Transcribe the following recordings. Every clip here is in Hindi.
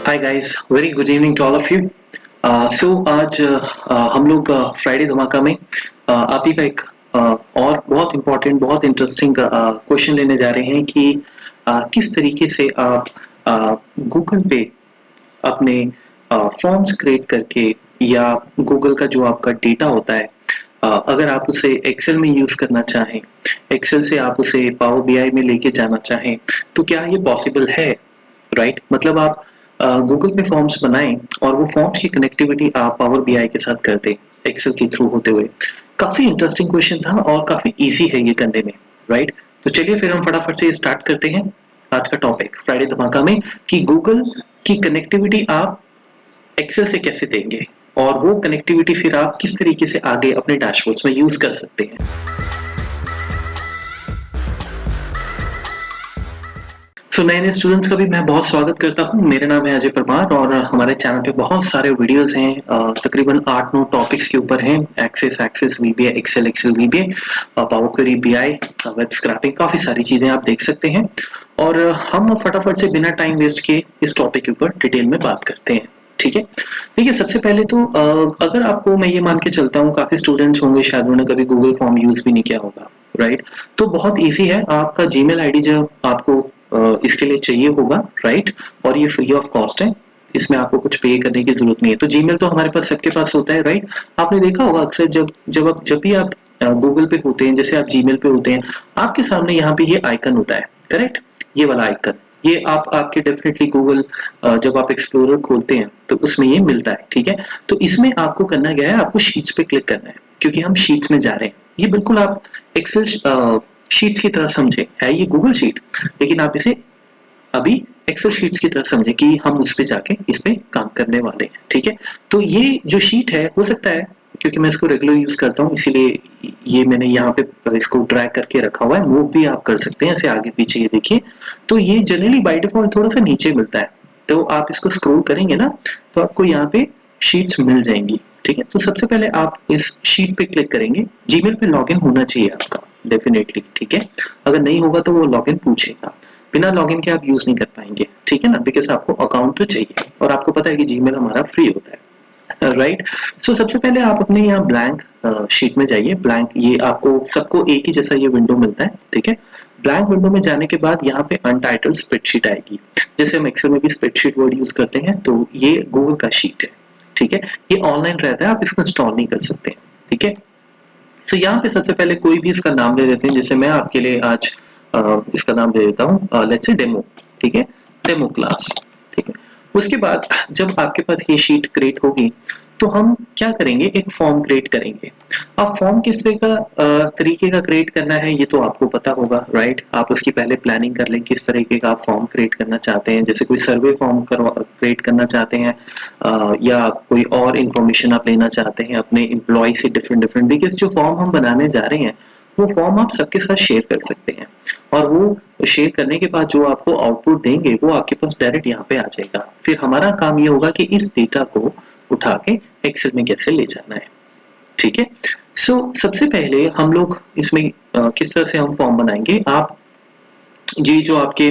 Hi guys, very good evening to all of you. So आज हम लोग फ्राइडे धमाका में आप ही का एक और बहुत इम्पोर्टेंट बहुत इंटरेस्टिंग क्वेश्चन लेने जा रहे हैं कि किस तरीके से आप गूगल पे अपने फॉर्म्स क्रिएट करके या गूगल का जो आपका डेटा होता है, अगर आप उसे एक्सेल में यूज करना चाहें, एक्सेल से आप उसे पावर बीआई में लेके जाना चाहें, तो क्या ये पॉसिबल है? राइट, मतलब आप गूगल पे फॉर्म्स बनाएं और वो फॉर्म्स की कनेक्टिविटी आप पावर बीआई के साथ कर दें एक्सेल के थ्रू होते हुए। काफी इंटरेस्टिंग क्वेश्चन था और काफी इजी है ये करने में। राइट, तो चलिए फिर हम फटाफट से स्टार्ट करते हैं आज का टॉपिक फ्राइडे धमाका में कि गूगल की कनेक्टिविटी आप एक्सेल से कैसे देंगे और वो कनेक्टिविटी फिर आप किस तरीके से आगे अपने डैशबोर्ड्स में यूज कर सकते हैं। सो नए स्टूडेंट्स का भी मैं बहुत स्वागत करता हूं। मेरा नाम है अजय परमार और हमारे चैनल पे बहुत सारे वीडियोस हैं, तकरीबन 8-9 टॉपिक्स के ऊपर हैं। Access VBA, Excel VBA, Power Query BI, web scraping, काफी सारी चीजें आप देख सकते हैं। और हम फटाफट से बिना टाइम वेस्ट किए इस टॉपिक के ऊपर डिटेल में बात करते हैं। ठीक है, देखिए सबसे पहले तो अगर आपको, मैं ये मान के चलता हूँ काफी स्टूडेंट्स होंगे शायद उन्होंने कभी गूगल फॉर्म यूज भी नहीं किया होगा। राइट, तो बहुत इजी है। आपका जीमेल आईडी जो आपको इसके लिए चाहिए होगा, राइट, और ये फ्री ऑफ कॉस्ट है, इसमें आपको कुछ पे करने की जरूरत नहीं है। तो जीमेल तो हमारे पास सबके पास होता है, राइट। आपने देखा होगा अक्सर जब भी आप गूगल पे होते हैं, जैसे आप जीमेल पे होते हैं, आपके सामने यहाँ पे ये आइकन होता है, करेक्ट, ये वाला आइकन, ये आप आपके डेफिनेटली गूगल जब आप एक्सप्लोरर खोलते हैं तो उसमें ये मिलता है। ठीक है, तो इसमें आपको करना क्या है, आपको शीट्स पे क्लिक करना है, क्योंकि हम शीट्स में जा रहे हैं। ये बिल्कुल आप एक्सेल शीट्स की तरह समझे, है ये गूगल शीट, लेकिन आप इसे अभी एक्सेल शीट्स की तरह समझे कि हम उस पे जाके इस पे काम करने वाले हैं। ठीक है, तो ये जो शीट है, हो सकता है क्योंकि मैं इसको रेगुलर यूज करता हूँ इसीलिए ये मैंने यहाँ पे इसको ड्रैग करके रखा हुआ है। मूव भी आप कर सकते हैं ऐसे आगे पीछे, ये देखिए। तो ये जनरली बाय डिफॉल्ट थोड़ा सा नीचे मिलता है, तो आप इसको स्क्रॉल करेंगे ना तो आपको यहाँ पे शीट्स मिल जाएंगी। ठीक है, तो सबसे पहले आप इस शीट पे क्लिक करेंगे। जीमेल पे लॉगिन होना चाहिए आपका डेफिनेटली। ठीक है, अगर नहीं होगा तो वो लॉगिन पूछेगा, बिना लॉगिन के आप यूज नहीं कर पाएंगे। ठीक है ना, बिकॉज आपको अकाउंट तो चाहिए और आपको पता है कि जीमेल हमारा फ्री होता है, राइट। सो सबसे पहले आप अपने यहाँ ब्लैंक शीट में जाइए। ब्लैंक, ये आपको सबको एक ही जैसा ये विंडो मिलता है। ठीक है, ब्लैंक विंडो में जाने के बाद यहाँ पे अनटाइटल्ड स्प्रेडशीट आएगी। जैसे हम एक्सेल में भी स्प्रेडशीट वर्ड यूज करते हैं, तो ये गूगल का शीट है। ठीक है, ये ऑनलाइन रहता है, आप इसको इंस्टॉल नहीं कर सकते। ठीक है, सो यहाँ पे सबसे पहले कोई भी इसका नाम दे देते हैं। जैसे मैं आपके लिए आज इसका नाम दे देता हूँ, लेट्स से डेमो। ठीक है, डेमो क्लास। ठीक है, उसके बाद जब आपके पास ये शीट क्रिएट होगी तो हम क्या करेंगे, एक फॉर्म क्रिएट करेंगे। अब फॉर्म किस तरह का तरीके का क्रिएट करना है ये तो आपको पता होगा, राइट। आप उसकी पहले प्लानिंग कर लें किस तरीके का आप फॉर्म क्रिएट करना चाहते हैं। जैसे कोई सर्वे फॉर्म क्रिएट करना चाहते हैं, या कोई और इंफॉर्मेशन आप लेना चाहते हैं अपने एम्प्लॉय से, डिफरेंट डिफरेंट, बिकॉज जो फॉर्म हम बनाने जा रहे हैं वो फॉर्म आप सबके साथ शेयर कर सकते हैं, और वो शेयर करने के बाद जो आपको आउटपुट देंगे वो आपके पास डायरेक्ट यहाँ पे आ जाएगा। फिर हमारा काम ये होगा कि इस डेटा को उठा के एक्सेल में कैसे ले जाना है। ठीक है, सो सबसे पहले हम लोग इसमें किस तरह से हम फॉर्म बनाएंगे। आप जी, जो आपके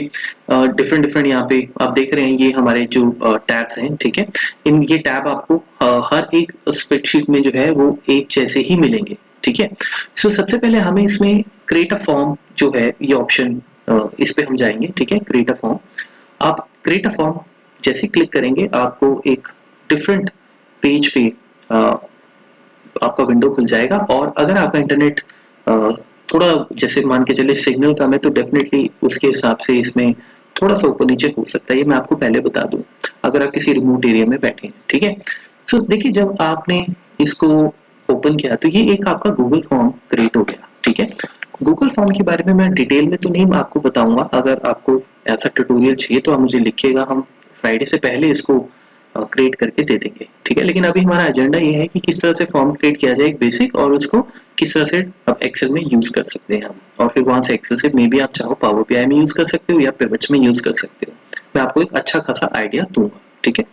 डिफरेंट डिफरेंट यहाँ पे आप देख रहे हैं, ये हमारे जो टैब्स हैं। ठीक है, इन ये टैब आपको हर एक स्प्रेडशीट में जो है वो एक जैसे ही मिलेंगे। ठीक है, सो सबसे पहले हमें इसमें क्रिएट अ फॉर्म जो है ये ऑप्शन, इस पे हम जाएंगे। ठीक है, क्रिएट अ फॉर्म, आप क्रिएट अ फॉर्म जैसे क्लिक करेंगे आपको एक डिफरेंट पेज पे आपका विंडो खुल जाएगा। और अगर आपका इंटरनेट थोड़ा, जैसे मान के चले सिग्नल कम है, तो डेफिनेटली उसके हिसाब से इसमें थोड़ा सा ऊपर नीचे हो सकता है, ये मैं आपको पहले बता दूं अगर आप किसी रिमोट एरिया में बैठे हैं। ठीक है, सो देखिए जब आपने इसको ओपन किया तो ये एक आपका गूगल फॉर्म क्रिएट हो गया। ठीक है, गूगल फॉर्म के बारे में मैं डिटेल में तो नहीं आपको बताऊंगा, अगर आपको ऐसा ट्यूटोरियल चाहिए तो आप मुझे लिखिएगा, हम फ्राइडे से पहले इसको क्रिएट करके दे देंगे। ठीक है, लेकिन अभी हमारा एजेंडा ये है कि किस तरह से फॉर्म क्रिएट किया जाए एक बेसिक, और उसको किस तरह से अब एक्सेल में यूज कर सकते हैं हम, और फिर वहां से एक्सेल से मे भी आप चाहो पावर बीआई में यूज कर सकते हो या पिवट्स में यूज कर सकते हो। मैं आपको एक अच्छा खासा आइडिया दूंगा। ठीक है,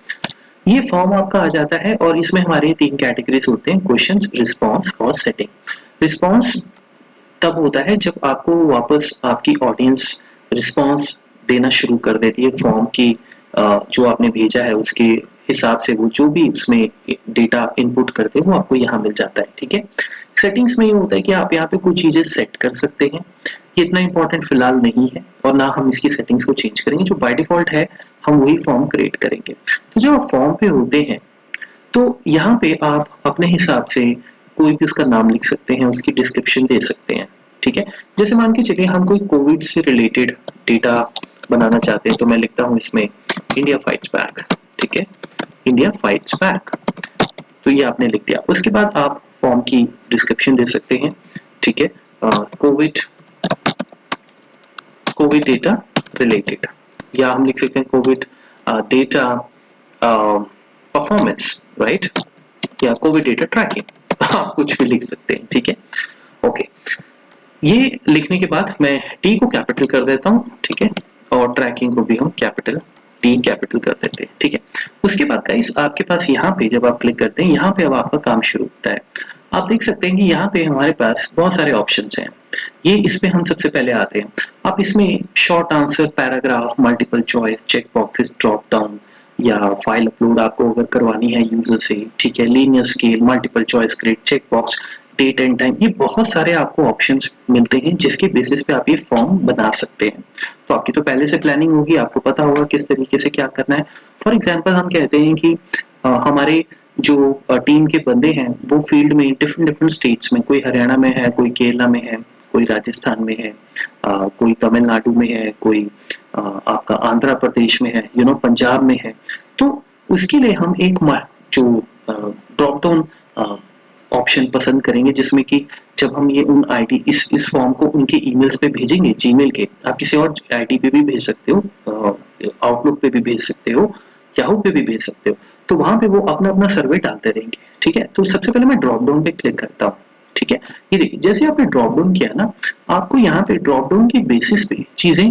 ये फॉर्म आपका आ जाता है और इसमें हमारे 3 कैटेगरीज होते हैं, क्वेश्चंस, रिस्पांस और सेटिंग। रिस्पांस तब होता है जब आपको वापस आपकी ऑडियंस रिस्पांस देना शुरू कर देती है फॉर्म की जो आपने भेजा है उसके हिसाब से वो जो भी उसमें डेटा इनपुट करते हैं वो आपको यहाँ मिल जाता है। ठीक है, सेटिंग्स में ये होता है कि आप यहाँ पे कुछ चीजें सेट कर सकते हैं, ये इतना इंपॉर्टेंट फिलहाल नहीं है और ना हम इसकी सेटिंग्स को चेंज करेंगे, जो बाय डिफॉल्ट है हम वही फॉर्म क्रिएट करेंगे। तो जब आप फॉर्म पे होते हैं तो यहाँ पे आप अपने हिसाब से कोई भी उसका नाम लिख सकते हैं, उसकी डिस्क्रिप्शन दे सकते हैं। ठीक है, जैसे मान के चलिए हम कोई कोविड से रिलेटेड डेटा बनाना चाहते हैं, तो मैं लिखता हूँ इसमें इंडिया फाइट्स बैक। ठीक है, इंडिया फाइट्स बैक, तो ये आपने लिख दिया। उसके बाद आप फॉर्म की डिस्क्रिप्शन दे सकते हैं। ठीक है, कोविड कोविड डेटा रिलेटेड, या हम लिख सकते हैं कोविड डेटा परफॉर्मेंस, राइट, या कोविड डेटा ट्रैकिंग, आप कुछ भी लिख सकते हैं। ठीक है, ओके, ये लिखने के बाद मैं टी को कैपिटल कर देता हूँ। ठीक है, और ट्रैकिंग को भी हम कैपिटल टी कैपिटल कर देते हैं। ठीक है, उसके बाद गाइस आपके पास यहाँ पे जब आप क्लिक करते हैं, यहाँ पे अब आपका काम शुरू होता है। आप देख सकते हैं कि यहाँ पे हमारे पास बहुत सारे ऑप्शंस हैं। ये इस पे हम सबसे पहले आते हैं। आप इसमें short answer, paragraph, multiple choice, check boxes, drop down, या फाइल अपलोड आपको अगर करवानी है यूजर से, ठीक है, linear scale, multiple choice, grid, check box, date and time, ये बहुत सारे आपको ऑप्शंस मिलते हैं जिसके बेसिस पे आप ये फॉर्म बना सकते हैं। तो आपकी तो पहले से प्लानिंग होगी, आपको पता होगा किस तरीके से क्या करना है। फॉर एग्जांपल हम कहते हैं कि हमारे जो टीम के बंदे हैं वो फील्ड में डिफरेंट डिफरेंट स्टेट्स में, कोई हरियाणा में है, कोई केरला में है, कोई राजस्थान में है, कोई तमिलनाडु में है, कोई आपका आंध्र प्रदेश में है, पंजाब में है। तो उसके लिए हम एक जो ड्रॉप डाउन ऑप्शन पसंद करेंगे, जिसमें कि जब हम ये उन आईडी इस फॉर्म को उनके ईमेल्स पे भेजेंगे, जीमेल के, आप किसी और आईडी पे भी भेज सकते हो, आउटलुक पे भी भेज सकते हो, याहू पे भी भेज सकते हो, तो वहां पे वो अपना अपना सर्वे डालते रहेंगे। ठीक है, तो सबसे पहले मैं ड्रॉप डाउन पे क्लिक करता हूँ। ठीक है, ये देखिए जैसे आपने ड्रॉप डाउन किया ना, आपको यहाँ पे ड्रॉप डाउन के बेसिस पे चीजें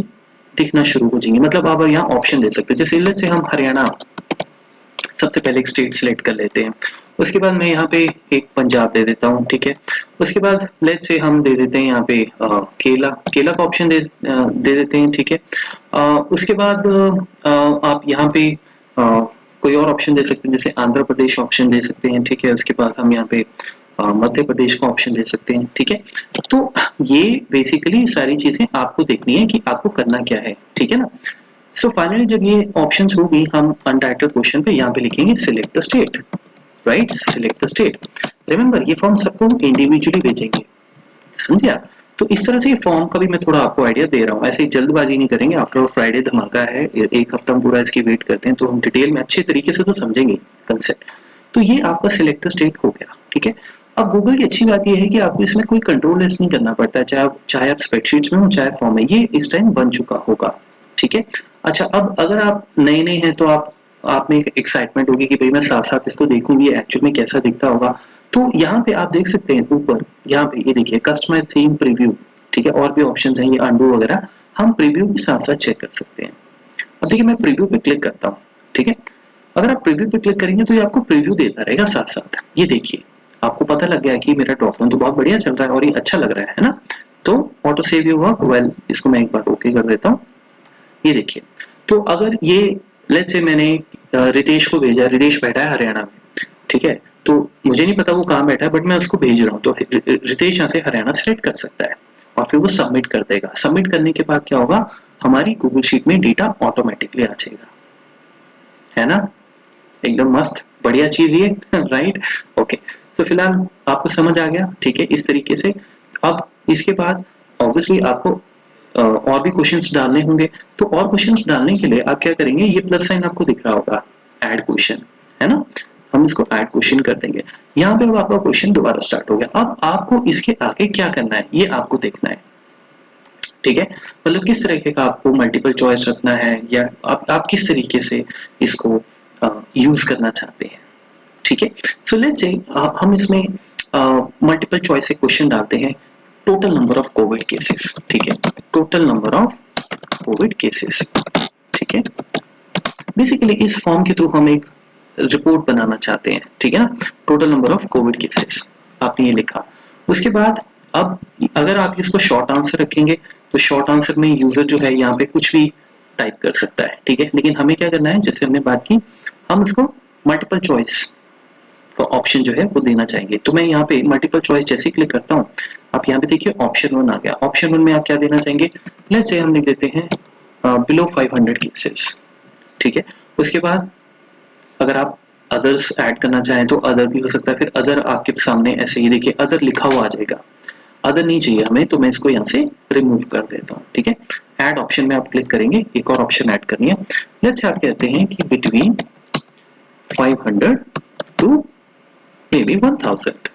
दिखना शुरू हो जाएंगी। मतलब आप यहाँ ऑप्शन दे सकते हो, जैसे लेट्स से हम हरियाणा सबसे पहले एक स्टेट सिलेक्ट कर लेते हैं, उसके बाद मैं यहाँ पे एक पंजाब दे देता हूँ। ठीक है, उसके बाद लेट्स से हम दे देते हैं यहाँ पे केला केला का ऑप्शन दे देते हैं। ठीक है, उसके बाद आप यहाँ पे कोई और ऑप्शन दे सकते हैं, जैसे आंध्र प्रदेश ऑप्शन दे सकते हैं। ठीक है, उसके बाद हम यहाँ पे मध्य प्रदेश का ऑप्शन दे सकते हैं। ठीक है, तो ये बेसिकली सारी चीजें आपको देखनी है कि आपको करना क्या है। ठीक है ना, सो फाइनली जब ये ऑप्शंस होगी, हम अनटाइटल्ड क्वेश्चन पे यहाँ पे लिखेंगे select the state, right, select the state. Remember ये फॉर्म सबको इंडिविजुअली भेजेंगे, समझे आप? तो इस तरह से ये फॉर्म का भी मैं थोड़ा आपको आइडिया दे रहा हूँ, ऐसे ही जल्दबाजी नहीं करेंगे। आफ्टर ऑल फ्राइडे धमाका है, एक हफ्ता पूरा इसकी वेट करते हैं, तो हम डिटेल में अच्छे तरीके से तो समझेंगे कंसेप्ट। तो ये आपका सिलेक्ट द स्टेट हो गया। ठीक है, अब गूगल की अच्छी बात ये है कि आपको इसमें कोई कंट्रोल लेस नहीं करना पड़ता है, चाहे आप स्प्रेडशीट्स में हो चाहे फॉर्म में, ये इस टाइम बन चुका होगा। ठीक है, अच्छा, अब अगर आप नए नए हैं तो आप में एक एक्साइटमेंट होगी कि भाई मैं साथ साथ इसको देखूंगी एक्चुअल में कैसा दिखता होगा। तो यहाँ पे आप देख सकते हैं ऊपर, यहाँ पे ये देखिए कस्टमाइज थीम प्रीव्यू। ठीक है, और भी ऑप्शंस हैं, ये अनडू वगैरह, हम प्रीव्यू के साथ साथ चेक कर सकते हैं। अब देखिए मैं प्रीव्यू पे क्लिक करता हूँ। ठीक है, अगर आप प्रीव्यू पे क्लिक करेंगे तो ये आपको प्रीव्यू देता रहेगा साथ साथ। ये देखिए आपको पता लग गया कि मेरा ड्रॉप डाउन तो बहुत बढ़िया चल रहा है और ये अच्छा लग रहा है ना। तो auto save your work well, इसको मैं एक बार ओके कर देता हूँ। ये देखिए, तो अगर ये लेट्स से मैंने रितेश को भेजा, रितेश बैठा है हरियाणा में। ठीक है, तो मुझे नहीं पता वो कहाँ बैठा है, बट मैं उसको भेज रहा हूँ, तो रितेश यहाँ से हरियाणा सेलेक्ट कर सकता है और फिर वो सबमिट कर देगा। सबमिट करने के बाद क्या होगा, हमारी गूगल शीट में डेटा ऑटोमेटिकली आ जाएगा, है ना, एकदम मस्त बढ़िया चीज ये राइट। ओके, तो फिलहाल आपको समझ आ गया। ठीक है, इस तरीके से अब इसके बाद ऑब्वियसली आपको और भी क्वेश्चंस डालने होंगे। तो और क्वेश्चंस डालने के लिए आप क्या करेंगे, ये प्लस साइन आपको दिख रहा होगा, ऐड क्वेश्चन, है ना, हम इसको ऐड क्वेश्चन कर देंगे। यहाँ पे अब आपका क्वेश्चन दोबारा स्टार्ट हो गया। अब आपको इसके आगे क्या करना है ये आपको देखना है। ठीक है, मतलब किस तरीके का आपको मल्टीपल चॉइस रखना है, या आप किस तरीके से इसको यूज करना चाहते हैं। ठीक है, सो लेट्स से हम इसमें मल्टीपल चॉइस से क्वेश्चन डालते हैं, total number of Covid cases. ठीक है, total number of Covid cases. ठीक है, बेसिकली इस फॉर्म के थ्रू हम एक रिपोर्ट बनाना चाहते हैं। ठीक है ना, total number of Covid cases आपने ये लिखा। उसके बाद अब अगर आप इसको शॉर्ट आंसर रखेंगे तो शॉर्ट आंसर में यूजर जो है यहाँ पे कुछ भी टाइप कर सकता है, ठीक है। लेकिन हमें क्या करना है, जैसे हमने बात की, हम इसको मल्टीपल चॉइस का ऑप्शन जो है वो देना चाहेंगे। तो मैं यहाँ पे मल्टीपल चॉइस जैसे क्लिक करता हूँ, आप यहाँ पे देखिए ऑप्शन 1 आ गया। ऑप्शन 1 में आप क्या देना चाहेंगे, लेट्स से हम लिख देते हैं बिलो 500 केसेस, ठीक है। उसके बाद अगर आप अदर्स ऐड करना चाहें तो अदर भी हो सकता है। फिर अदर आपके सामने ऐसे ही देखिए अदर लिखा हुआ आ जाएगा, अदर नहीं चाहिए हमें, तो मैं इसको यहाँ से रिमूव कर देता हूँ, ठीक है। ऐड ऑप्शन में आप क्लिक करेंगे, एक और ऑप्शन ऐड करनी है। लेट्स आप कहते हैं कि बिटवीन 500 टू मे बी 1000,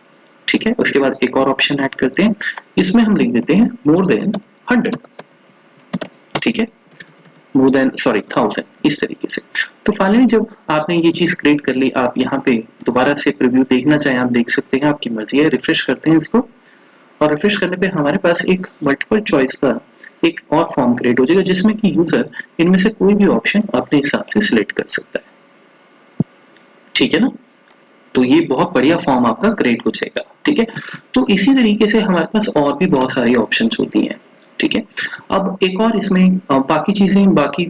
ठीक है। उसके बाद एक और ऑप्शन ऐड करते हैं, इसमें हम लिख देते हैं मोर देन 100, ठीक है, मोर देन सॉरी 1000, इस तरीके से। तो फाइनली जब आपने ये चीज क्रिएट कर ली, आप यहाँ पे दोबारा से प्रीव्यू देखना चाहें आप देख सकते हैं, आपकी मर्जी है। रिफ्रेश करते हैं इसको, और रिफ्रेश करने पे हमारे पास एक मल्टीपल चॉइस का एक और फॉर्म क्रिएट हो जाएगा, जिसमें कि यूजर इनमें से कोई भी ऑप्शन अपने हिसाब से सिलेक्ट कर सकता है, ठीक है ना। तो ये बहुत बढ़िया फॉर्म आपका क्रिएट हो जाएगा, ठीक है। तो इसी तरीके से हमारे पास और भी बहुत सारी ऑप्शंस होती हैं, ठीक है। अब एक और इसमें बाकी चीजें बाकी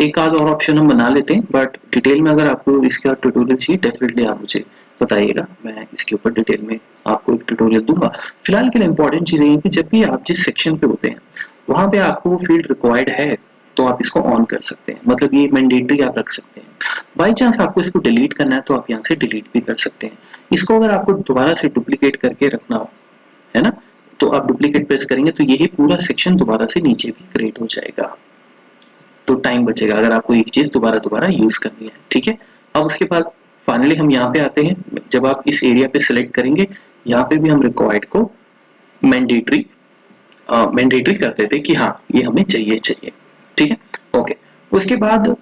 एक आध और ऑप्शन हम बना लेते हैं, बट डिटेल में अगर आपको इसका ट्यूटोरियल चाहिए डेफिनेटली आप मुझे बताइएगा, मैं इसके ऊपर डिटेल में आपको एक ट्यूटोरियल दूंगा। फिलहाल के लिए इंपॉर्टेंट चीजें ये कि जब भी आप जिस सेक्शन पे होते हैं वहां पे आपको वो फील्ड रिक्वायर्ड है तो आप इसको ऑन कर सकते हैं, मतलब ये मैंडेटरी आप रख सकते हैं। बाई चांस आपको इसको डिलीट करना है तो आप यहाँ से डिलीट भी कर सकते हैं। इसको अगर आपको दोबारा से डुप्लीकेट करके रखना हो, है ना, तो आप डुप्लीकेट प्रेस करेंगे तो यही पूरा सेक्शन दोबारा से नीचे भी क्रिएट हो जाएगा, तो टाइम बचेगा अगर आपको एक चीज दोबारा दोबारा यूज करनी है, ठीक है। अब उसके बाद फाइनली हम यहाँ पे आते हैं, जब आप इस एरिया पे सिलेक्ट करेंगे, यहाँ पे भी हम रिक्वायर्ड को मैंडेटरी मैंडेटरी कर देते कि हाँ ये हमें चाहिए चाहिए, ठीक है। ओके, उसके बाद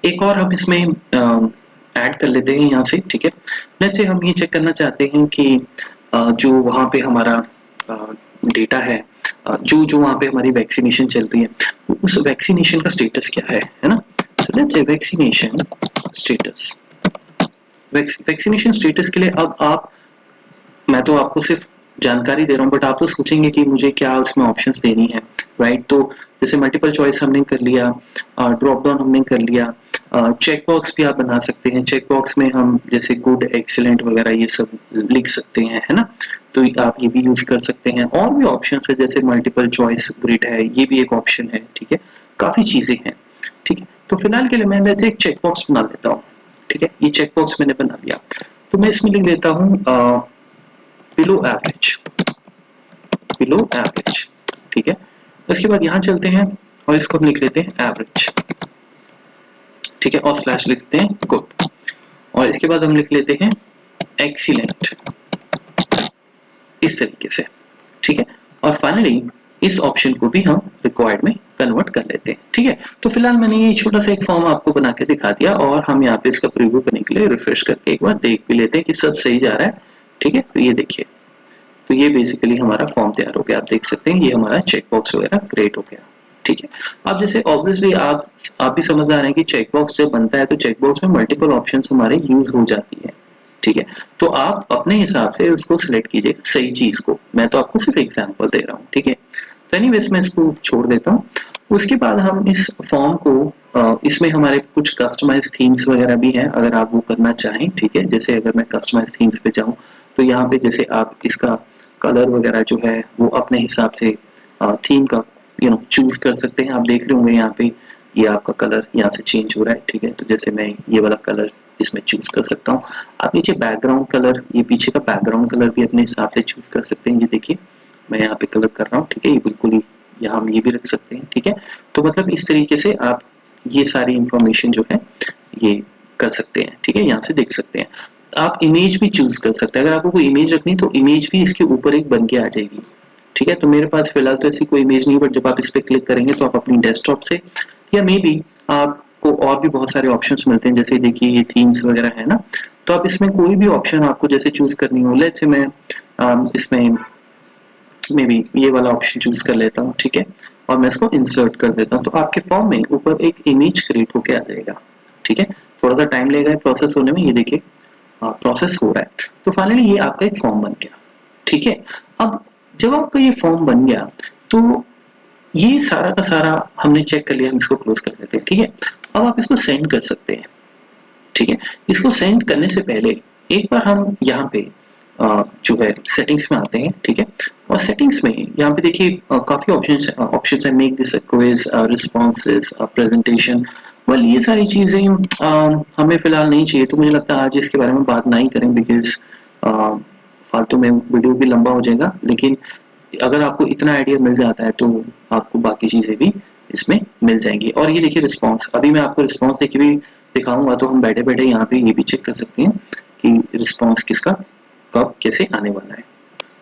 एक और हम इसमें ऐड कर लेते हैं यहाँ से, ठीक है। लेट्स से हम ये चेक करना चाहते हैं कि जो वहाँ पे हमारा डेटा है, जो जो वहाँ पे हमारी वैक्सीनेशन चल रही है उस वैक्सीनेशन का स्टेटस क्या है ना। So let's say vaccination status, vaccination status के लिए अब आप, मैं तो आपको सिर्फ जानकारी दे रहा हूँ, बट आप तो सोचेंगे कि मुझे क्या उसमें ऑप्शंस देनी है, राइट। तो जैसे मल्टीपल चॉइस हमने कर लिया, ड्रॉप डाउन हमने कर लिया, चेक बॉक्स भी आप बना सकते हैं। चेक बॉक्स में हम जैसे गुड, एक्सीलेंट वगैरह ये सब लिख सकते हैं, है ना। तो आप ये भी यूज कर सकते हैं। और भी ऑप्शंस है जैसे मल्टीपल चॉइस ग्रिड है, ये भी एक ऑप्शन है, ठीक है। काफी चीजें हैं, ठीक है। तो फिलहाल के लिए मैं वैसे एक चेक बॉक्स बना लेता हूँ, ठीक है। ये चेक बॉक्स मैंने बना लिया, तो मैं इसमें लिख देता हूँ बिलो एवरेज, बिलो एवरेज, ठीक है। उसके बाद यहाँ चलते हैं और इसको हम लिख लेते हैं एवरेज, ठीक है, और स्लैश लिखते हैं गुड, और इसके बाद हम लिख लेते हैं एक्सीलेंट, इस तरीके से, ठीक है। और फाइनली इस ऑप्शन को भी हम रिक्वायर्ड में कन्वर्ट कर लेते हैं, ठीक है। तो फिलहाल मैंने ये छोटा सा एक फॉर्म आपको बना के दिखा दिया, और हम यहाँ पे इसका प्रीव्यू करने के लिए रिफ्रेश करके एक बार देख भी लेते हैं कि सब सही जा रहा है, ठीक है। तो ये देखिए, तो ये बेसिकली हमारा फॉर्म तैयार हो गया, आप देख सकते हैं ये हमारा चेक बॉक्स वगैरह क्रिएट हो गया, ठीक है। अब जैसे ऑब्वियसली आप भी समझ आ रहे हैं कि चेक बॉक्स जब बनता है तो चेक बॉक्स में मल्टीपल ऑप्शंस हमारे यूज हो जाती है, ठीक है। तो आप अपने हिसाब से उसको सिलेक्ट कीजिए सही चीज को, मैं तो आपको सिर्फ एग्जांपल दे रहा हूँ, ठीक है। तो एनीवेज मैं इसको छोड़ देता हूँ। उसके बाद हम इस फॉर्म को इसमें हमारे कुछ कस्टमाइज थीम्स वगैरह भी हैं अगर आप वो करना चाहें, ठीक है। जैसे अगर मैं कस्टमाइज थीम्स पे जाऊँ तो यहाँ पे जैसे आप इसका कलर वगैरह जो है वो अपने हिसाब से थीम का चूज कर सकते हैं। आप देख रहे होंगे यहाँ पे ये आपका कलर यहाँ से चेंज हो रहा है, ठीक है। तो जैसे मैं ये वाला कलर इसमें चूज कर सकता हूँ। आप नीचे बैकग्राउंड कलर, ये पीछे का बैकग्राउंड कलर भी अपने हिसाब से चूज कर सकते हैं। ये देखिए मैं यहाँ पे कलर कर रहा हूँ, ठीक है। ये बिल्कुल ही यहाँ हम ये भी रख सकते हैं, ठीक है। तो मतलब इस तरीके से आप ये सारी इंफॉर्मेशन जो है ये कर सकते हैं, ठीक है। यहाँ से देख सकते हैं। आप इमेज भी चूज कर सकते हैं, अगर आपको कोई इमेज रखनी तो इमेज भी इसके ऊपर एक बन के आ जाएगी, ठीक है। तो मेरे पास फिलहाल तो ऐसी कोई इमेज नहीं, बट जब आप इस पर क्लिक करेंगे तो आप अपनी डेस्कटॉप से या मे बी आपको और भी बहुत सारे ऑप्शंस मिलते हैं, जैसे देखिए ये थीम्स वगैरह है ना। तो आप इसमें कोई भी ऑप्शन आपको जैसे चूज करनी हो, लेट्स से मैं इसमें मे बी ये वाला ऑप्शन चूज कर लेता हूँ, ठीक है। और मैं इसको इंसर्ट कर देता हूँ, तो आपके फॉर्म में ऊपर एक इमेज क्रिएट होके आ जाएगा, ठीक है। थोड़ा सा टाइम लगेगा प्रोसेस होने में, ये देखिए प्रोसेस हो रहा है। तो फाइनली ये आपका एक फॉर्म बन गया, ठीक है। अब जब आपका ये फॉर्म बन गया तो ये सारा का सारा हमने चेक कर लिया, हम इसको क्लोज कर देते हैं। ठीक है, अब आप इसको सेंड कर सकते हैं। ठीक है, इसको सेंड करने से पहले एक बार हम यहाँ पे जो है सेटिंग्स में आते हैं। ठीक है, और सेटिंग्स में यहाँ पे देखिए काफी ऑप्शंस है, make this quiz, responses, presentation. Well ये सारी चीजें हमें फिलहाल नहीं चाहिए, तो मुझे लगता है आज इसके बारे में बात नहीं करें, बिकॉज फालतू में वीडियो भी लंबा हो जाएगा। लेकिन अगर आपको इतना आइडिया मिल जाता है तो आपको बाकी चीजें भी इसमें मिल जाएंगी। और ये देखिए रिस्पॉन्स, अभी मैं आपको रिस्पॉन्स देके भी दिखाऊंगा, तो हम बैठे बैठे यहाँ पे ये भी चेक कर सकते हैं कि रिस्पॉन्स किसका कब कैसे आने वाला है।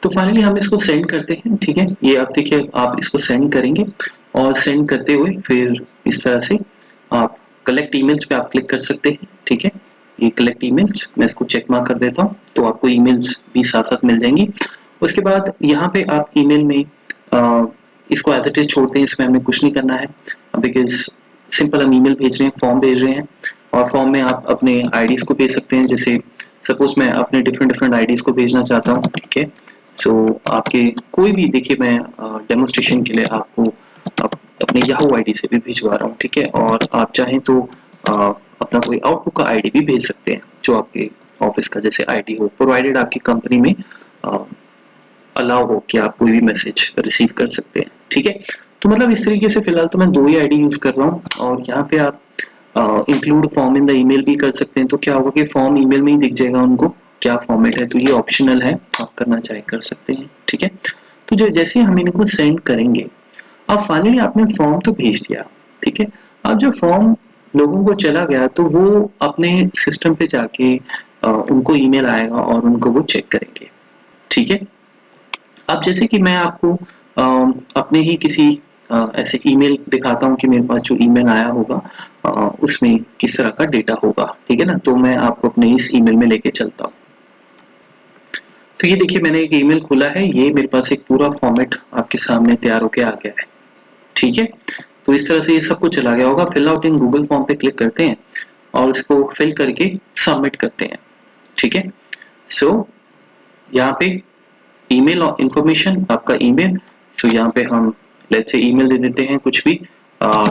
तो फाइनली हम इसको सेंड करते हैं। ठीक है, ये आप देखिए आप इसको सेंड करेंगे और सेंड करते हुए फिर इस तरह से आप कलेक्ट ईमेल्स पे आप क्लिक कर सकते हैं। ठीक है, ये कलेक्ट ईमेल्स, मैं इसको चेक मार्क कर देता हूँ, तो आपको ईमेल्स भी साथ साथ मिल जाएंगी। उसके बाद यहाँ पे आप ईमेल में इसको एज इट इज छोड़ते हैं, इसमें हमें कुछ नहीं करना है, बिकॉज सिंपल हम ईमेल भेज रहे हैं, फॉर्म भेज रहे हैं, और फॉर्म में आप अपने आईडीज को भेज सकते हैं। जैसे सपोज मैं अपने डिफरेंट आईडीज को भेजना चाहता हूँ। ठीक है, सो आपके कोई भी, देखिए मैं डेमोन्स्ट्रेशन के लिए आपको अपने याहू आईडी से भी भिजवा रहा हूँ। ठीक है, और आप चाहें तो अपना कोई आउटलुक का आईडी भी भेज सकते हैं, जो आपके ऑफिस का जैसे आईडी हो, प्रोवाइडेड आपकी कंपनी में अलाउ हो कि आप कोई भी मैसेज रिसीव कर सकते हैं। ठीक है, तो मतलब इस तरीके से फिलहाल तो मैं 2 ही आईडी यूज कर रहा हूँ, और यहाँ पे आप include form in the email भी कर सकते हैं। तो क्या होगा कि फॉर्म ईमेल में ही दिख जाएगा उनको क्या फॉर्मेट है, तो ये ऑप्शनल है, आप करना चाहे कर सकते हैं। ठीक है, तो जो जैसे हम इनको सेंड करेंगे, अब फाइनली आपने फॉर्म तो भेज दिया। ठीक है, अब जो फॉर्म लोगों को चला गया, तो वो अपने सिस्टम पे जाके उनको ईमेल आएगा और उनको वो चेक करेंगे। ठीक है, अब जैसे कि मैं आपको अपने ही किसी ऐसे ईमेल दिखाता हूँ कि मेरे पास जो ईमेल आया होगा उसमें किस तरह का डेटा होगा। ठीक है ना, तो मैं आपको अपने इस ईमेल में लेके चलता हूँ। तो ये देखिए मैंने एक ईमेल खोला है, ये मेरे पास एक पूरा फॉर्मेट आपके सामने तैयार होके आ गया है। ठीक है, तो इस तरह से ये सब कुछ चला गया होगा। Fill out in Google form पे क्लिक करते हैं और इसको फिल करके सबमिट करते हैं। ठीक है, सो यहाँ पे ईमेल और इंफॉर्मेशन, आपका ईमेल, तो यहाँ पे हम लेट्स से ईमेल दे देते हैं कुछ भी,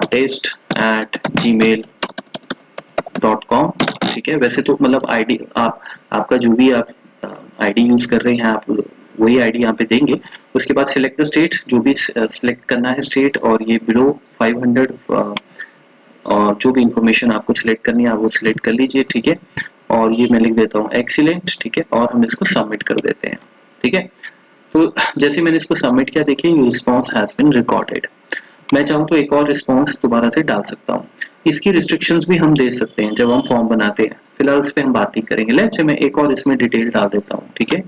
test@gmail.com। ठीक है, वैसे तो मतलब आईडी आपका जो भी आप आईडी यूज कर रहे हैं, आप वही आईडी यहाँ पे देंगे। उसके बाद सिलेक्ट द स्टेट, जो भी सिलेक्ट करना है स्टेट, और ये बिलो 500 और जो भी इंफॉर्मेशन आपको सिलेक्ट करनी है आप वो सिलेक्ट कर लीजिए। ठीक है, और ये मैं लिख देता हूँ एक्सीलेंट। ठीक है, और हम इसको सबमिट कर देते हैं। ठीक है, तो जैसे मैंने इसको सबमिट किया, देखिए रिस्पॉन्स हैज बीन रिकॉर्डेड। मैं चाहूँ तो एक और रिस्पॉन्स दोबारा से डाल सकता हूँ। इसकी रिस्ट्रिक्शंस भी हम दे सकते हैं जब हम फॉर्म बनाते हैं, फिलहाल उस पर हम बात नहीं करेंगे। लेट्स से मैं एक और इसमें डिटेल डाल देता हूँ। ठीक है,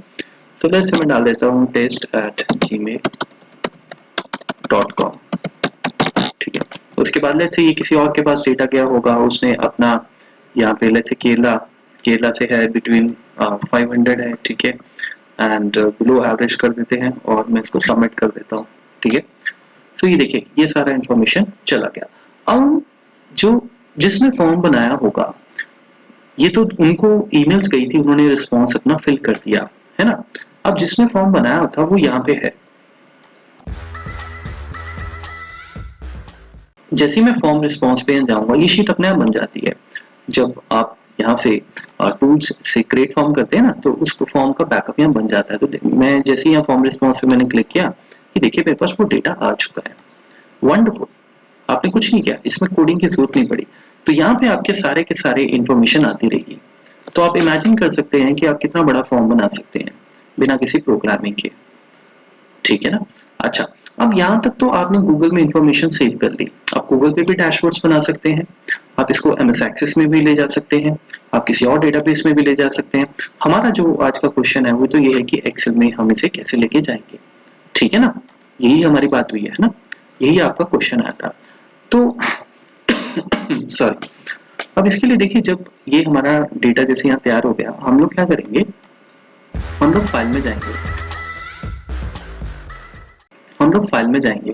तो लेट्स से मैं डाल देता हूँ test@gmail.com। ठीक है, उसके बाद लेट्स से ये किसी और के पास डेटा गया होगा, उसने अपना यहाँ पे लेट्स से केरला से है, बिटवीन 500 है। ठीक है, एंड बिलो एवरेज कर देते हैं और मैं इसको सबमिट कर देता हूँ। ठीक है, तो ये देखिए ये सारा इंफॉर्मेशन चला गया। अब जो जिसने फॉर्म बनाया होगा, ये तो उनको ईमेल्स गई थी, उन्होंने रिस्पॉन्स अपना फिल कर दिया है ना। अब जिसने फॉर्म बनाया था वो यहाँ पे है। जैसे मैं फॉर्म रिस्पॉन्स पे जाऊंगा, ये शीट अपने आप बन जाती है। जब आप यहाँ से टूल्स से क्रिएट फॉर्म करते हैं ना, तो उस फॉर्म का बैकअप यहाँ बन जाता है। तो मैं जैसे ही यहाँ फॉर्म रिस्पॉन्स पे मैंने क्लिक किया कि देखिए मेरे पास वो डेटा आ चुका है। वंडरफुल, आपने कुछ नहीं किया, इसमें कोडिंग की जरूरत नहीं पड़ी। तो यहाँ पे आपके सारे के सारे इंफॉर्मेशन आती रहेगी। तो आप इमेजिन कर सकते हैं कि आप कितना बड़ा फॉर्म बना सकते हैं बिना किसी प्रोग्रामिंग के। ठीक है ना। अच्छा, अब यहाँ तक तो आपने गूगल में इंफॉर्मेशन सेव कर ली। आप गूगल पे भी डैशबोर्ड्स बना सकते हैं, आप इसको एमएस एक्सेस में भी ले जा सकते हैं, आप किसी और डेटाबेस में भी ले जा सकते हैं। हमारा जो आज का क्वेश्चन है वो तो ये है कि एक्सेल में हम इसे कैसे लेके जाएंगे। ठीक है ना, यही हमारी बात हुई है ना, यही आपका क्वेश्चन आया था। तो सॉरी, अब इसके लिए देखिए जब ये हमारा डेटा जैसे यहाँ तैयार हो गया, हम लोग क्या करेंगे, हम लोग फाइल में जाएंगे, हम लोग फाइल में जाएंगे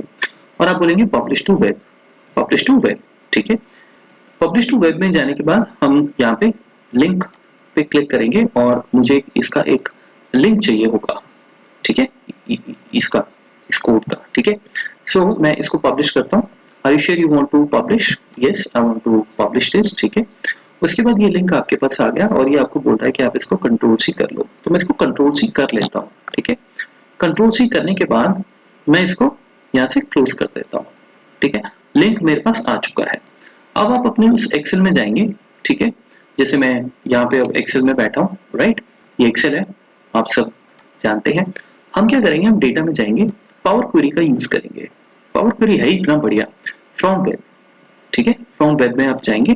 और आप बोलेंगे publish to web, publish to web. ठीक है, पब्लिश टू वेब में जाने के बाद हम यहाँ पे लिंक पे क्लिक करेंगे और मुझे इसका एक लिंक चाहिए होगा। ठीक है, इसका, इस कोड का। ठीक है, सो मैं इसको पब्लिश करता हूँ। Are you sure you want to publish? Yes, I want to publish this, ठीक है। उसके बाद ये लिंक आपके पास आ गया और ये आपको बोल रहा है कि आप इसको कंट्रोल सी कर लो, तो मैं इसको कंट्रोल सी कर लेता हूँ, ठीक है। कंट्रोल सी करने के बाद मैं इसको यहाँ से क्लोज कर देता हूँ, ठीक है। लिंक मेरे पास आ चुका है। अब आप अपने उस एक्सेल में जाएंगे, ठीक है। जैसे मैं यहाँ पे अब एक्सेल में बैठा हूँ, राइट, ये एक्सेल है, आप सब जानते हैं। हम क्या करेंगे, हम डेटा में जाएंगे, पावर क्वेरी का यूज करेंगे। पावर क्वेरी है इतना बढ़िया, फ्रॉम वेब, ठीक है। फ्रॉम वेब में आप जाएंगे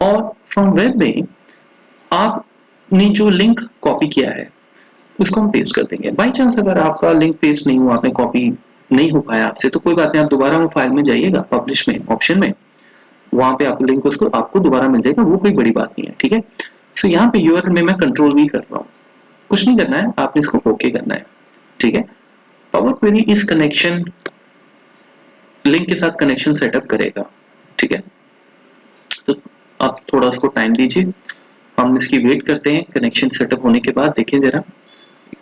और फ्रॉम वेब में आपने जो लिंक कॉपी किया है उसको हम पेस्ट कर देंगे। बाई चांस अगर आपका लिंक पेस्ट नहीं हुआ, आपने कॉपी नहीं हो पाया आपसे, तो कोई बात नहीं, आप दोबारा वो फाइल में जाइएगा, पब्लिश में ऑप्शन में, वहां पे आपको लिंक उसको आपको दोबारा मिल जाएगा, वो कोई बड़ी बात नहीं है, ठीक है। सो यहाँ पे यूआरएल में मैं कंट्रोल भी कर रहा हूँ, कुछ नहीं करना है, आपने इसको ओके करना है, ठीक है। पावर क्वेरी इस कनेक्शन लिंक के साथ कनेक्शन सेटअप करेगा, ठीक है। तो आप थोड़ा उसको टाइम दीजिए, हम इसकी वेट करते हैं। कनेक्शन सेटअप होने के बाद देखें जरा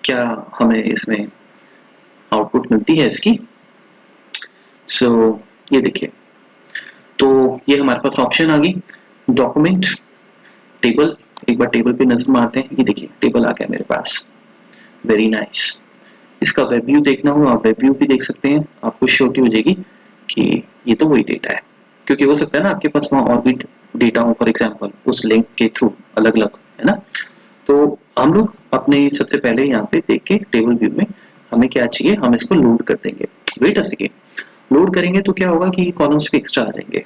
क्या हमें इसमें आउटपुट मिलती है इसकी। सो ये देखिए, तो ये हमारे पास ऑप्शन आ गई, डॉक्यूमेंट, टेबल। एक बार टेबल पे नजर मारते हैं, ये देखिए टेबल आ गया मेरे पास, वेरी नाइस। इसका वेब व्यू देखना हो आप वेब व्यू भी देख सकते हैं, आपको श्योरिटी हो जाएगी कि ये तो वही डेटा है, क्योंकि हो सकता है ना आपके पास वहाँ और भी डेटा हो, फॉर एग्जांपल उस लिंक के थ्रू अलग अलग, है ना। तो हम लोग अपने सबसे पहले यहाँ पे देख के टेबल व्यू में हमें क्या चाहिए, हम इसको लोड कर देंगे। वेट अ सेकेंड, लोड करेंगे तो क्या होगा कि कॉलम्स भी एक्स्ट्रा आ जाएंगे,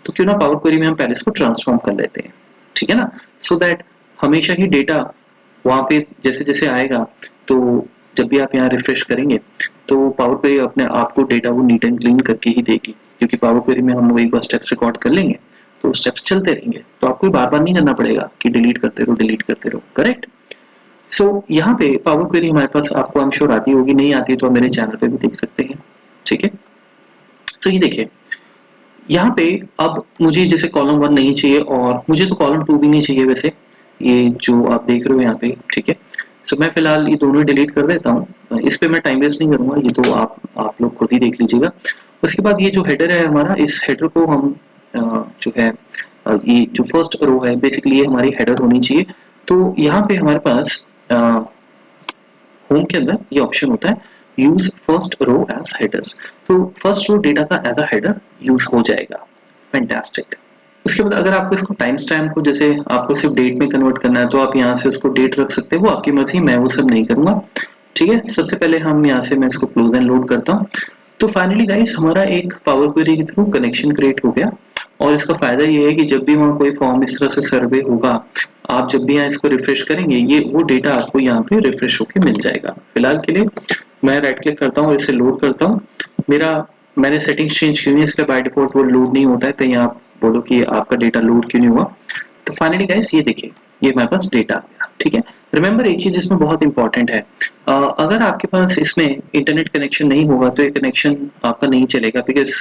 तो क्यों ना पावर क्वेरी में हम पहले इसको ट्रांसफॉर्म कर लेते हैं, ठीक है ना। सो दैट हमेशा ही डेटा वहां पे जैसे जैसे आएगा, तो जब भी आप यहाँ रिफ्रेश करेंगे तो पावर क्वेरी अपने आपको डेटा वो नीट एंड क्लीन करके ही देगी, क्योंकि पावर क्वेरी में हम लोग एक बार स्टेप्स रिकॉर्ड कर लेंगे तो स्टेप्स चलते रहेंगे, तो आपको बार बार नहीं करना पड़ेगा कि डिलीट करते रहो, करेक्ट। सो यहाँ पे पावर क्वेरी हमारे पास आपको आई एम श्योर आती होगी, नहीं आती तो आप मेरे चैनल पे भी देख सकते हैं, ठीक है। तो ये देखिए यहाँ पे अब मुझे जैसे कॉलम 1 नहीं चाहिए और मुझे तो कॉलम 2 भी नहीं चाहिए वैसे, ये जो आप देख रहे हो यहाँ पे, ठीक है। सो मैं फिलहाल ये दोनों डिलीट कर देता हूँ, इस पे मैं टाइम वेस्ट नहीं करूंगा, ये तो आप लोग खुद ही देख लीजिएगा। उसके बाद ये जो हेडर है हमारा, इस हेडर को हम जो है ये जो फर्स्ट रो है बेसिकली ये हमारी हेडर होनी चाहिए। तो यहाँ पे हमारे पास होम के अंदर ये ऑप्शन होता है use first row as headers, तो फर्स्ट रो डेटा का एज अ हेडर यूज हो जाएगा, फैंटास्टिक। उसके बाद अगर आपको इसको टाइम स्टैम्प को जैसे आपको सिर्फ डेट में कन्वर्ट करना है तो आप यहाँ से उसको डेट रख सकते हो, वो आपकी मर्जी, मैं वो सब नहीं करूंगा, ठीक है। सबसे पहले हम यहाँ से मैं इसको क्लोज एंड लोड करता हूँ। तो फाइनली गाइस हमारा एक पावर क्वेरी के थ्रू कनेक्शन क्रिएट हो गया, और इसका फायदा ये है कि जब भी वहाँ कोई फॉर्म इस तरह से सर्वे होगा, आप जब भी यहाँ इसको रिफ्रेश करेंगे ये वो डेटा आपको यहाँ पे रिफ्रेश होके मिल जाएगा। फिलहाल के लिए मैं राइट क्लिक करता हूँ और इसे लोड करता हूँ। मैंने सेटिंग्स चेंज की हुई है इसलिए बाय डिफॉल्ट वो लोड नहीं होता है, कहीं आप बोलो कि आपका डेटा लोड क्यों नहीं हुआ। तो फाइनली गाइस ये देखिए ये हमारे पास डेटा आ गया, ठीक है। रिमेंबर एक चीज इसमें बहुत इंपॉर्टेंट है, अगर आपके पास इसमें इंटरनेट कनेक्शन नहीं होगा तो ये कनेक्शन आपका नहीं चलेगा, बिकॉज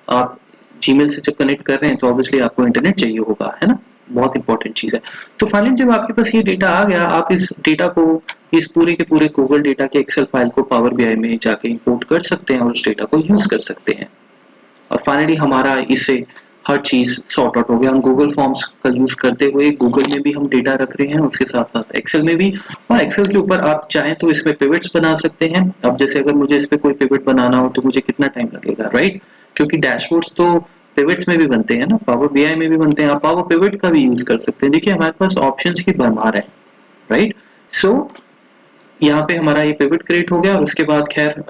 आप जीमेल से जब कनेक्ट कर रहे हैं तो ऑब्वियसली आपको इंटरनेट चाहिए होगा, है ना, बहुत इंपॉर्टेंट चीज है। तो फाइनली जब आपके पास ये डेटा आ गया, आप इस डेटा को इस पूरे के पूरे गूगल डेटा के एक्सेल फाइल को पावर बीआई में जाके इंपोर्ट कर सकते हैं और उस डेटा को यूज कर सकते हैं। और फाइनली हमारा इससे हर चीज सॉर्ट आउट हो गया। हम गूगल फॉर्म्स का यूज करते हुए गूगल में भी हम डेटा रख रहे हैं, उसके साथ साथ एक्सेल में भी, और एक्सेल के ऊपर आप चाहें तो इसमें पिवट्स बना सकते हैं। अब जैसे अगर मुझे इस पे कोई पिवट बनाना हो तो मुझे कितना टाइम लगेगा, राइट, क्योंकि डैशबोर्ड्स तो पिवट्स में भी बनते हैं ना, पावर बीआई में भी बनते हैं, आप पावर पिवट का भी यूज कर सकते हैं। देखिए हमारे पास ऑप्शंस की भरमार है, राइट। सो यहाँ पे हमारा ये पिवट क्रिएट हो गया, और उसके बाद खैर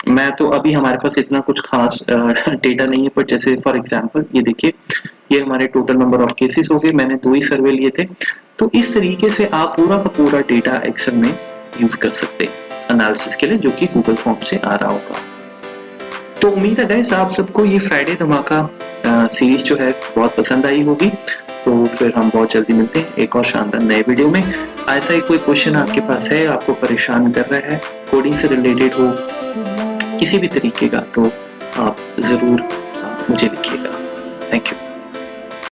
मैं तो अभी हमारे पास इतना कुछ खास डेटा नहीं है, पर जैसे फॉर एग्जांपल ये देखिए ये हमारे टोटल नंबर ऑफ केसेस हो गए, मैंने 2 ही सर्वे लिए थे। तो इस तरीके से आप पूरा का पूरा डेटा एक्सेल में यूज कर सकते हैं एनालिसिस के लिए, जो कि गूगल फॉर्म से आ रहा होगा। तो उम्मीद है गाइस आप सबको ये फ्राइडे धमाका सीरीज जो है बहुत पसंद आई होगी। तो फिर हम बहुत जल्दी मिलते हैं एक और शानदार नए वीडियो में। ऐसा ही कोई क्वेश्चन आपके पास है, आपको परेशान कर रहा है, कोडिंग से रिलेटेड हो किसी भी तरीके का, तो आप जरूर मुझे लिखिएगा। Thank you.